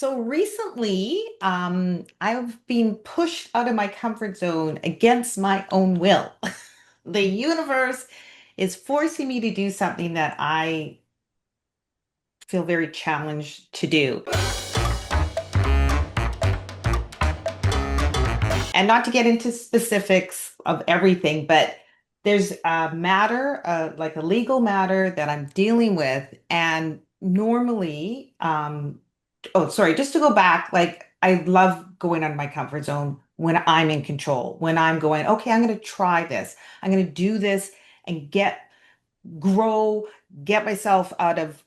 So recently, I've been pushed out of my comfort zone against my own will. The universe is forcing me to do something that I feel very challenged to do. And not to get into specifics of everything, but there's a matter, like a legal matter that I'm dealing with. And normally, oh, sorry, just to go back, like I love going out of my comfort zone when I'm in control, when I'm going, okay, I'm going to try this. I'm going to do this and grow, get myself out of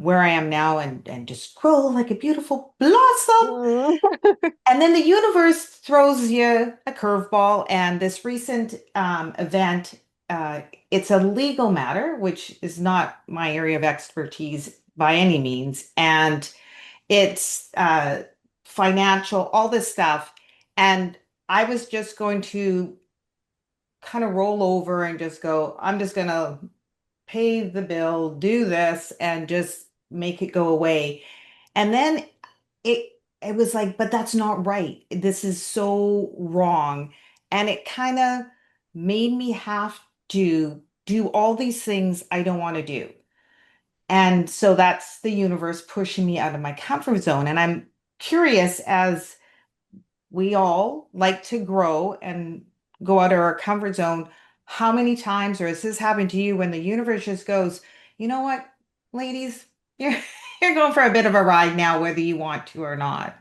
where I am now and just grow like a beautiful blossom. Mm. And then the universe throws you a curveball, and this recent event, it's a legal matter, which is not my area of expertise by any means, and it's financial, all this stuff. And I was just going to kind of roll over and just go, I'm just going to pay the bill, do this, and just make it go away. And then it was like, but that's not right. This is so wrong. And it kind of made me have to do all these things I don't want to do. And so that's the universe pushing me out of my comfort zone. And I'm curious, as we all like to grow and go out of our comfort zone, how many times, or has this happened to you when the universe just goes, you know what, ladies, you're you're going for a bit of a ride now, whether you want to or not.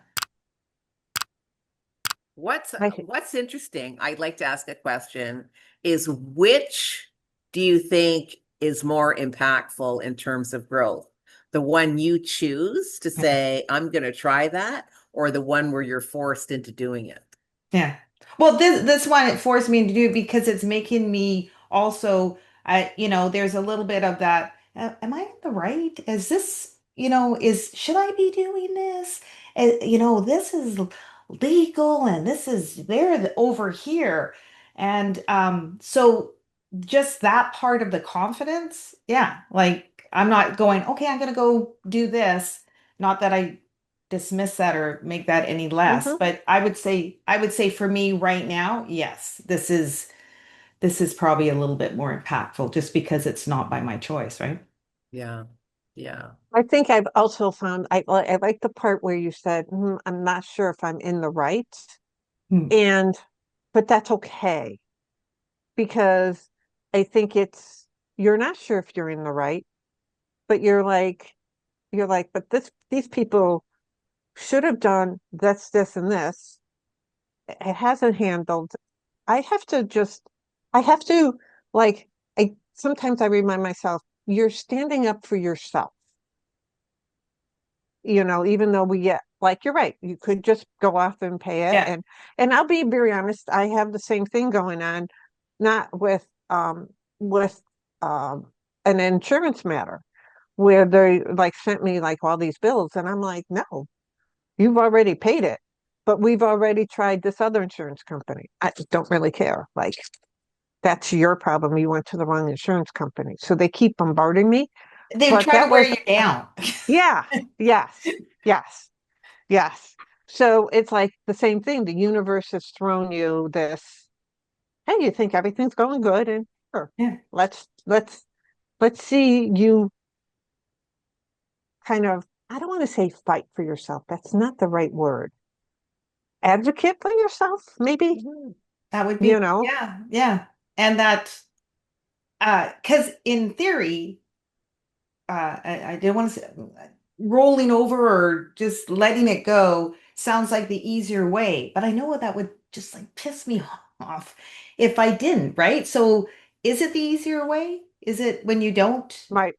What's I, what's interesting, I'd like to ask a question, is which do you think is more impactful in terms of growth? The one you choose to say, I'm going to try that, or the one where you're forced into doing it? Yeah. Well, this one it forced me to do it because it's making me also, there's a little bit of that. Am I in the right? Is this, should I be doing this? This is legal and this is there over here. And so just that part of the confidence, yeah, like I'm not going, okay, I'm gonna go do this. Not that I dismiss that or make that any less. mhm. But I would say for me right now, yes, this is probably a little bit more impactful just because it's not by my choice, right? Yeah. Yeah. I think I've also found I like the part where you said, I'm not sure if I'm in the right. Hmm. And but that's okay because I think it's you're not sure if you're in the right, but you're like, but these people should have done this, and this. It hasn't handled. I have to just, I have to like, I sometimes I remind myself, you're standing up for yourself, even though like you're right, you could just go off and pay it. Yeah. And I'll be very honest, I have the same thing going on, not with um an insurance matter where they like sent me like all these bills and I'm like, no, you've already paid it. But we've already tried this other insurance company. I just don't really care. Like, that's your problem. You went to the wrong insurance company. So they keep bombarding me. They But try to that wear was, you down. yeah, yes, yes, yes. So it's like the same thing. The universe has thrown you this, hey, you think everything's going good, and sure, Yeah. let's let's let's see you kind of, I don't want to say fight for yourself. That's not the right word. Advocate for yourself, maybe, Mhm. That would you be, know. yeah, yeah. And that, because in theory, I didn't want to say rolling over or just letting it go sounds like the easier way, but I know that would just like piss me off if I didn't, right? So is it the easier way? Is it when you don't? Right.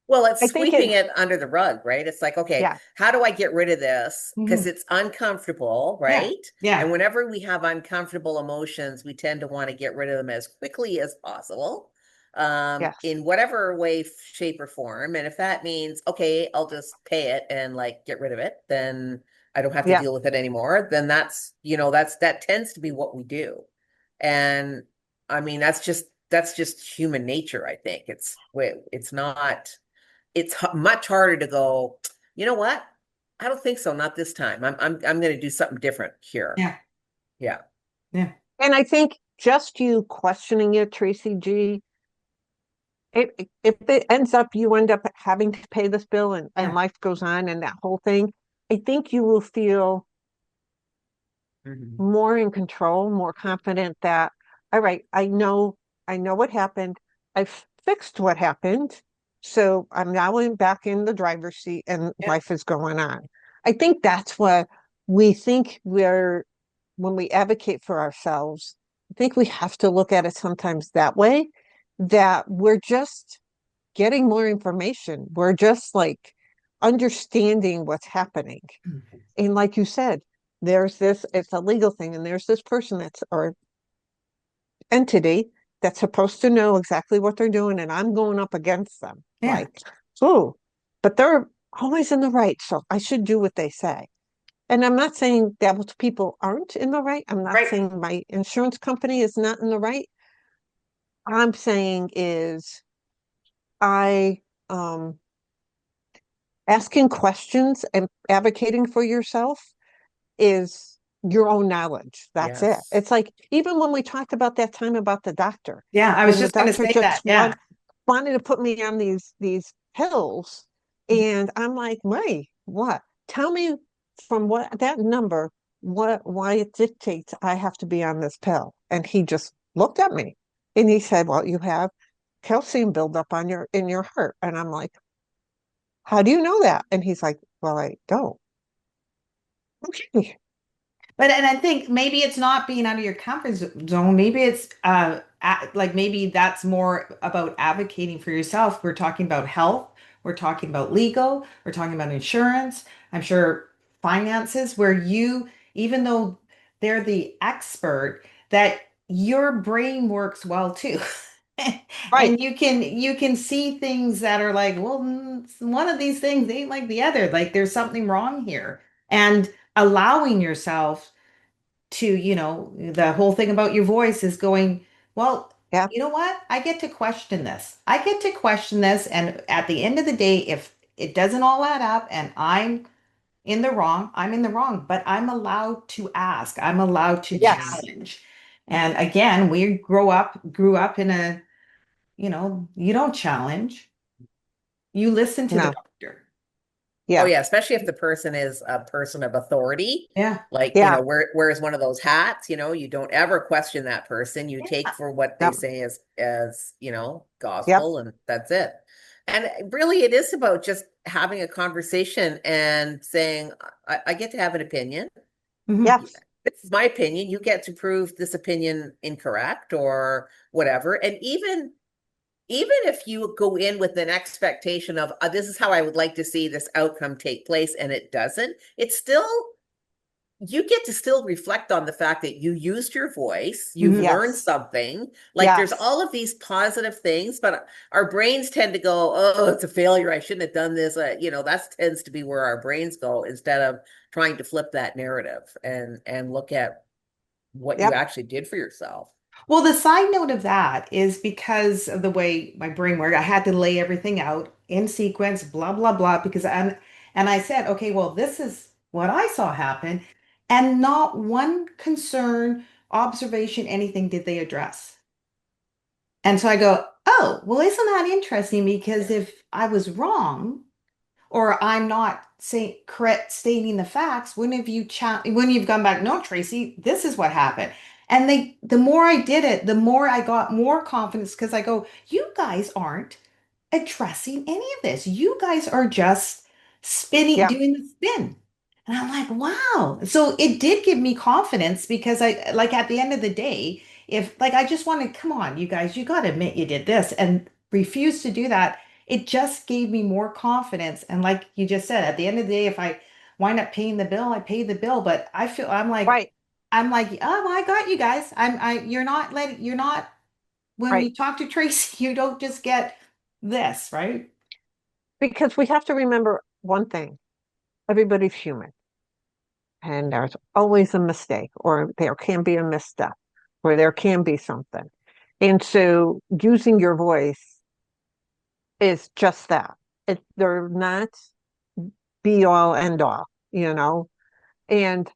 Well, it's I think sweeping it, it under the rug, right? It's like, okay, yeah, how do I get rid of this? Because Mhm. it's uncomfortable, Yeah, right? And yeah, whenever we have uncomfortable emotions, we tend to want to get rid of them as quickly as possible, yes, in whatever way, shape, or form. And if that means, okay, I'll just pay it and like get rid of it, then I don't have to yeah, deal with it anymore. Then that tends to be what we do. And I mean, that's just human nature, I think. It's not it's much harder to go, you know what? I don't think so, not this time. I'm going to do something different here. Yeah. Yeah. Yeah. And I think just you questioning it, Tracy G, if it ends up you end up having to pay this bill and Yeah. life goes on and that whole thing, I think you will feel Mhm. more in control, more confident that, all right, I know what happened. I've fixed what happened. So I'm now back in the driver's seat and Yeah. life is going on. I think that's what we think when we advocate for ourselves, I think we have to look at it sometimes that way, that we're just getting more information. We're just like understanding what's happening. And like you said, there's this, it's a legal thing, and there's this person that's or entity that's supposed to know exactly what they're doing, and I'm going up against them. Yeah. Like, oh, but they're always in the right, so I should do what they say. And I'm not saying that most people aren't in the right. I'm not Right. saying my insurance company is not in the right. I'm saying is I asking questions and advocating for yourself is your own knowledge. That's it. Yes. It's like even when we talked about that time about the doctor, Yeah. I was when the just going to doctor say that. just Yeah. wanted to put me on these pills, and I'm like, wait, what? Tell me from what that number, what why it dictates I have to be on this pill. And he just looked at me and he said, well, you have calcium buildup on your in your heart. And I'm like, how do you know that? And he's like, well, I don't. Okay. But and I think maybe it's not being out of your comfort zone. Maybe it's like maybe that's more about advocating for yourself. We're talking about health, we're talking about legal, we're talking about insurance. I'm sure finances, where you, even though they're the expert, that your brain works well too. Right. And you can see things that are like, well, one of these things ain't like the other. Like there's something wrong here. And allowing yourself to, the whole thing about your voice is going, well, Yeah. you know what? I get to question this. I get to question this. And at the end of the day, if it doesn't all add up and I'm in the wrong, I'm in the wrong, but I'm allowed to ask. I'm allowed to Yes. challenge. And again, we grew up in you don't challenge, you listen to the No. doctor. Oh Yeah. yeah, especially if the person is a person of authority, Yeah. like, Yeah. wears one of those hats, you don't ever question that person. You take for what they Yep. say as, Yep. gospel, and that's it. And really it is about just having a conversation and saying, I get to have an opinion. Mhm. Yes. This is my opinion. You get to prove this opinion incorrect or whatever. And even if you go in with an expectation of this is how I would like to see this outcome take place and it doesn't, it's still, you get to still reflect on the fact that you used your voice, you've Mhm. learned Yes. something. Like there's Yes. all of these positive things, but our brains tend to go, oh, it's a failure. I shouldn't have done this. That tends to be where our brains go instead of trying to flip that narrative and look at what you Yep. actually did for yourself. Well, the side note of that is because of the way my brain worked, I had to lay everything out in sequence, blah, blah, blah, and I said, okay, well, this is what I saw happen. And not one concern, observation, anything did they address. And so I go, oh, well, isn't that interesting? Because if I was wrong, or I'm not saying correct stating the facts, when you've gone back, no, Tracy, this is what happened. And the more I did it, the more I got more confidence because I go, you guys aren't addressing any of this. You guys are just spinning, Yep. doing the spin. And I'm like, wow. So it did give me confidence because like at the end of the day, if like I just wanted, come on, you guys, you got to admit you did this and refuse to do that. It just gave me more confidence. And like you just said, at the end of the day, if I wind up paying the bill, I pay the bill. But I feel Right. I'm like, oh, well, I got you guys. You're not, when Right. you talk to Tracy, you don't just get this, right? Because we have to remember one thing. Everybody's human, and there's always a mistake, or there can be a misstep, or there can be something. And so using your voice is just that. they're not be all end all, you know. And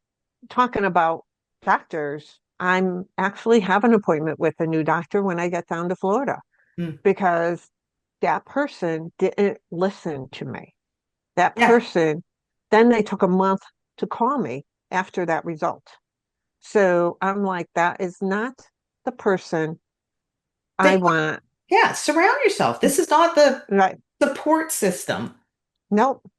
talking about doctors, I'm actually have an appointment with a new doctor when I get down to Florida Mm. because that person didn't listen to me. That Yeah. person, then they took a month to call me after that result. So I'm like, that is not the person I They, want. yeah, surround yourself. This is not the Right. support system. Nope.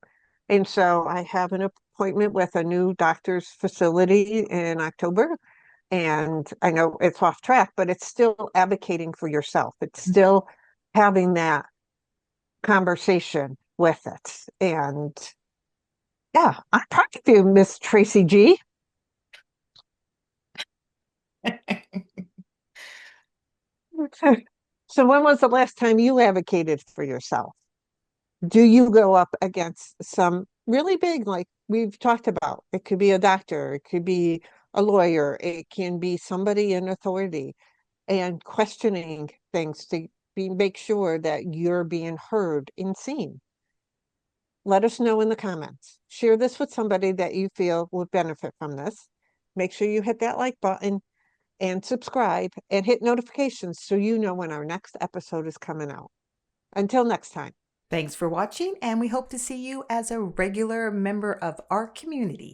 And so I have an appointment with a new doctor's facility in October. And I know it's off track, but it's still advocating for yourself. It's still having that conversation with it. And yeah, I'm proud of you, Miss Tracy G. So when was the last time you advocated for yourself? Do you go up against some really big, like we've talked about? It could be a doctor, it could be a lawyer, it can be somebody in authority, and questioning things to make sure that you're being heard and seen. Let us know in the comments. Share this with somebody that you feel would benefit from this. Make sure you hit that like button and subscribe and hit notifications so you know when our next episode is coming out. Until next time. Thanks for watching, and we hope to see you as a regular member of our community.